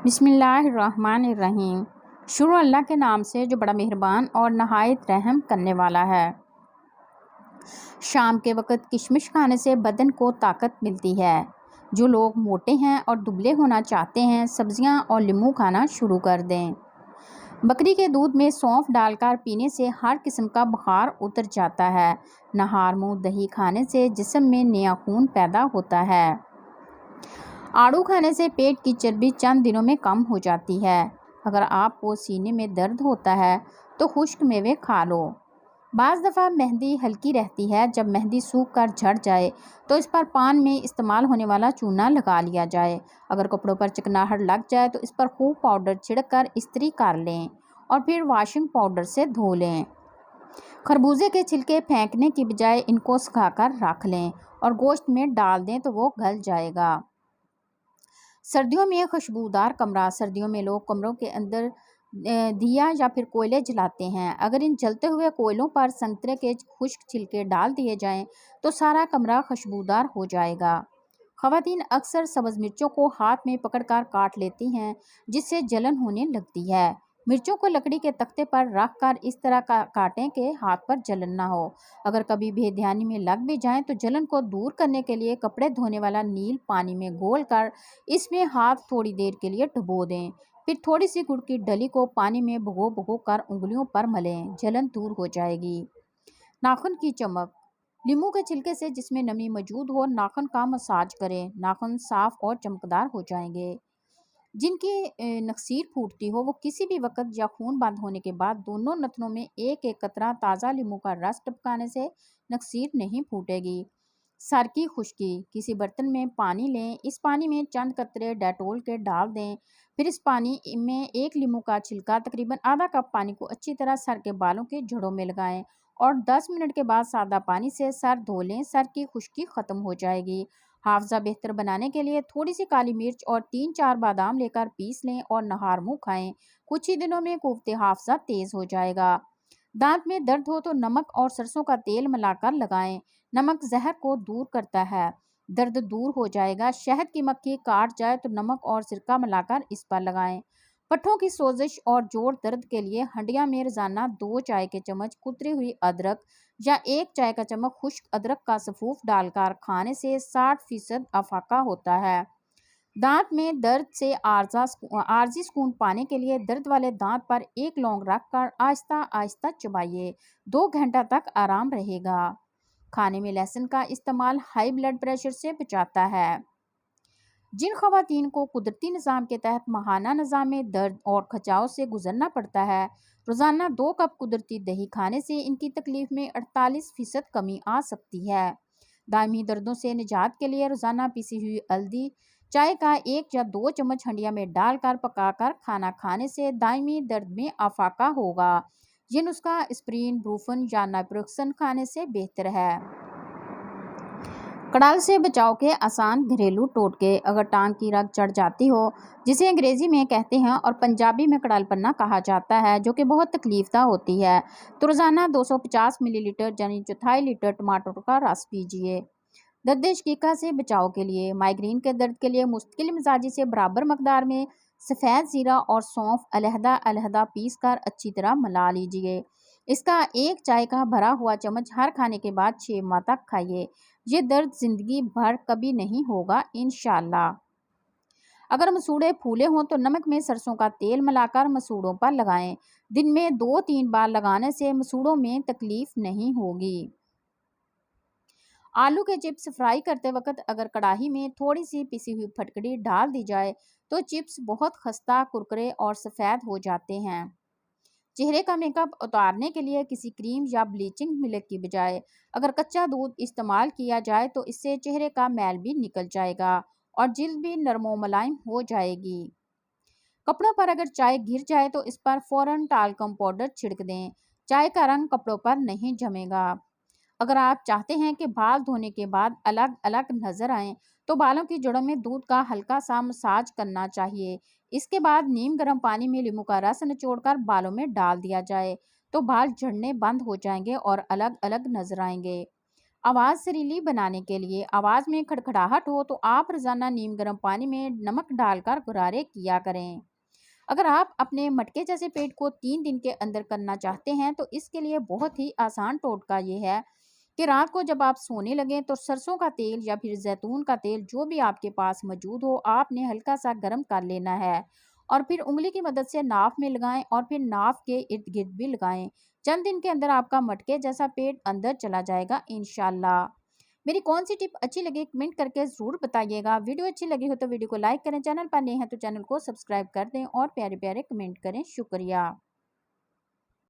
बिस्मिल्लाहिर्रहमानिर्रहीम। शुरू अल्लाह के नाम से जो बड़ा मेहरबान और नहायत रहम करने वाला है। शाम के वक़्त किशमिश खाने से बदन को ताकत मिलती है। जो लोग मोटे हैं और दुबले होना चाहते हैं, सब्जियां और नींबू खाना शुरू कर दें। बकरी के दूध में सौंफ डालकर पीने से हर किस्म का बुखार उतर जाता है। नहार मुँह दही खाने से जिस्म में नया खून पैदा होता है। आड़ू खाने से पेट की चर्बी चंद दिनों में कम हो जाती है। अगर आपको सीने में दर्द होता है तो खुश्क मेवे खा लो। बाज़ दफ़ा मेहंदी हल्की रहती है। जब मेहंदी सूख कर झड़ जाए तो इस पर पान में इस्तेमाल होने वाला चूना लगा लिया जाए। अगर कपड़ों पर चिकनाहट लग जाए तो इस पर खूब पाउडर छिड़क कर इस्त्री कर लें और फिर वॉशिंग पाउडर से धो लें। खरबूजे के छिलके फेंकने की बजाय इनको सुखाकर रख लें और गोश्त में डाल दें तो वो गल जाएगा। सर्दियों में खुशबूदार कमरा। सर्दियों में लोग कमरों के अंदर दिया या फिर कोयले जलाते हैं। अगर इन जलते हुए कोयलों पर संतरे के खुश्क छिलके डाल दिए जाएं तो सारा कमरा खुशबूदार हो जाएगा। ख़वातीन अक्सर सब्ज़ मिर्चों को हाथ में पकड़कर काट लेती हैं, जिससे जलन होने लगती है। मिर्चों को लकड़ी के तख्ते पर रख कर इस तरह काटें कि हाथ पर जलन ना हो। अगर कभी बेध्यानी में लग भी जाएं तो जलन को दूर करने के लिए कपड़े धोने वाला नील पानी में घोल कर इसमें हाथ थोड़ी देर के लिए डुबो दें। फिर थोड़ी सी गुड़ की डली को पानी में भिगो कर उंगलियों पर मलें, जलन दूर हो जाएगी। नाखून की चमक। नींबू के छिलके से जिसमें नमी मौजूद हो नाखून का मसाज करें, नाखून साफ और चमकदार हो जाएंगे। जिनकी नक्सीर फूटती हो वो किसी भी वक्त या खून बंद होने के बाद दोनों नथनों में एक एक कतरा ताज़ा नींबू का रस टपकाने से नक्सीर नहीं फूटेगी। सर की खुश्की। किसी बर्तन में पानी लें, इस पानी में चंद कतरे डेटोल के डाल दें। फिर इस पानी में एक नींबू का छिलका तकरीबन आधा कप पानी को अच्छी तरह सर के बालों के जड़ों में लगाएं और 10 मिनट के बाद सादा पानी से सर धो लें। सर की खुश्की ख़त्म हो जाएगी। हाफजा बेहतर बनाने के लिए थोड़ी सी काली मिर्च और 3-4 बादाम लेकर पीस लें और नहार मुँह खाएं। कुछ ही दिनों में कुव्वते हाफजा तेज़ हो जाएगा। दांत में दर्द हो तो नमक और सरसों का तेल मिलाकर लगाएं। नमक जहर को दूर करता है, दर्द दूर हो जाएगा। शहद की मक्खी काट जाए तो नमक और सिरका मिलाकर इस पर लगाएं। पट्ठों की सोजिश और जोड़ दर्द के लिए हंडिया में रोजाना 2 चाय के चम्मच कुतरी हुई अदरक या 1 चाय का चम्मच खुश्क अदरक का सफूफ डालकर खाने से 60% अफाका होता है। दांत में दर्द से आर्जी सुकून पाने के लिए दर्द वाले दांत पर एक लौंग रखकर आहिस्ता आहिस्ता चबाइए। 2 घंटा तक आराम रहेगा। खाने में लहसुन का इस्तेमाल हाई ब्लड प्रेशर से बचाता है। जिन ख़वातीन को कुदरती निज़ाम के तहत माहाना निज़ाम में दर्द और खचाव से गुजरना पड़ता है, रोज़ाना 2 कप कुदरती दही खाने से इनकी तकलीफ में 48% कमी आ सकती है। दायमी दर्दों से निजात के लिए रोज़ाना पीसी हुई हल्दी चाय का 1 या 2 चम्मच हंडिया में डालकर पकाकर खाना खाने से दायमी दर्द में आफाका होगा। ये नुस्खा एस्प्रिन, ब्रूफन या नाइट्रोक्सन खाने से बेहतर है। कड़ाल से बचाव के आसान घरेलू टोटके। अगर टांग की रग चढ़ जाती हो, जिसे अंग्रेजी में कहते हैं और पंजाबी में कड़ाल पन्ना कहा जाता है, जो कि बहुत तकलीफदा होती है, तो रोज़ाना 250 मिलीलीटर यानी 1/4 लीटर टमाटर का रस पीजिए। दर्द शकीका से बचाव के लिए। माइग्रेन के दर्द के लिए मुश्किल मिजाजी से बराबर मकदार में सफ़ेद ज़ीरा और सौंफ अलहदा अलहदा पीस कर अच्छी तरह मिला लीजिए। इसका 1 चाय का भरा हुआ चम्मच हर खाने के बाद 6 माह तक खाइए। ये दर्द जिंदगी भर कभी नहीं होगा इंशाल्लाह। अगर मसूड़े फूले हों तो नमक में सरसों का तेल मिलाकर मसूड़ों पर लगाएं। दिन में 2-3 बार लगाने से मसूड़ों में तकलीफ नहीं होगी। आलू के चिप्स फ्राई करते वक्त अगर कढ़ाई में थोड़ी सी पिसी हुई फटकड़ी डाल दी जाए तो चिप्स बहुत खस्ता, कुरकुरे और सफ़ेद हो जाते हैं। चेहरे का मेकअप उतारने के लिए किसी क्रीम या ब्लीचिंग मिल्क की बजाय अगर कच्चा दूध इस्तेमाल किया जाए तो इससे चेहरे का मैल भी निकल जाएगा और जिल्द भी नरमो मुलायम हो जाएगी। कपड़ों पर अगर चाय गिर जाए तो इस पर फ़ौरन टाल्कम पाउडर छिड़क दें। चाय का रंग कपड़ों पर नहीं जमेगा। अगर आप चाहते हैं कि बाल धोने के बाद अलग अलग नजर आएं तो बालों की जड़ों में दूध का हल्का सा मसाज करना चाहिए। इसके बाद नीम गर्म पानी में नींबू का रस निचोड़कर बालों में डाल दिया जाए तो बाल झड़ने बंद हो जाएंगे और अलग अलग नजर आएंगे। आवाज़ सरीली बनाने के लिए आवाज़ में खड़खड़ाहट हो तो आप रोज़ाना नीम गर्म पानी में नमक डालकर गरारे किया करें। अगर आप अपने मटके जैसे पेट को 3 दिन के अंदर करना चाहते हैं तो इसके लिए बहुत ही आसान टोटका ये है कि रात को जब आप सोने लगें तो सरसों का तेल या फिर जैतून का तेल जो भी आपके पास मौजूद हो आपने हल्का सा गर्म कर लेना है और फिर उंगली की मदद से नाफ में लगाएं और फिर नाफ के इर्द गिर्द भी लगाएं। चंद दिन के अंदर आपका मटके जैसा पेट अंदर चला जाएगा इंशाल्लाह। मेरी कौन सी टिप अच्छी लगी कमेंट करके ज़रूर बताइएगा। वीडियो अच्छी लगी हो तो वीडियो को लाइक करें, चैनल पर नए हैं तो चैनल को सब्सक्राइब कर दें और प्यारे प्यारे कमेंट करें। शुक्रिया।